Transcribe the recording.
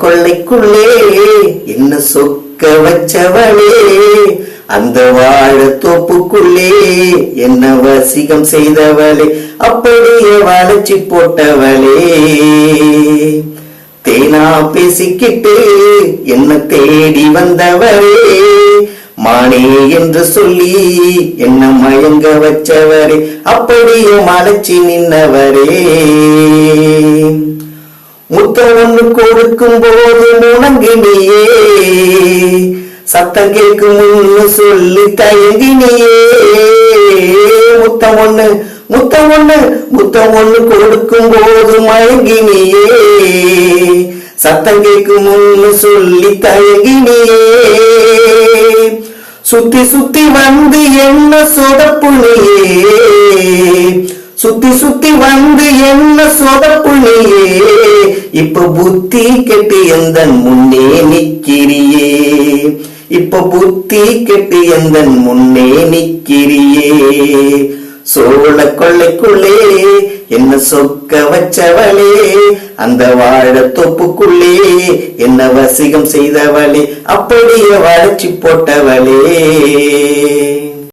கொள்ளைக்குள்ளே என்ன சொக்க வச்சவளே, அந்த வாழ தோப்புக்குள்ளே என்ன வசிகம் செய்தவளே, அப்படியே வளைச்சி போட்டவளே. தேனா பேசிக்கிட்டு என்ன தேடி வந்தவரே, மானே என்று சொல்லி என்ன மயங்க வச்சவரே, அப்படியே மலைச்சி நின்னவரே. முத்தம் ஒண்ணு கொடுக்கும் போது முணங்கினியே, சத்தம் கேட்கும் முன்னு சொல்லி தயங்கினியே. முத்தம் ஒண்ணு கொடுக்கும் போது மயங்கினியே, சத்தம் கேட்கும் முன்னு சொல்லி தயங்கினியே. சுத்தி சுத்தி வந்து என்ன சொதப்புனியே, சுத்தி வந்து என்ன சொதப்புனியே. இப்ப புத்தி கெட்டு எந்தன் முன்னே நிக்கிறியே, இப்ப புத்தி கெட்டு எந்தன் முன்னே நிக்கிறியே. சோழ கொள்ளைக்குள்ளே என்ன சொக்க வச்சவளே, அந்த வாழ தோப்புக்குள்ளே என்ன வசிகம் செய்தவளே, அப்படியே வளைச்சி போட்டவளே.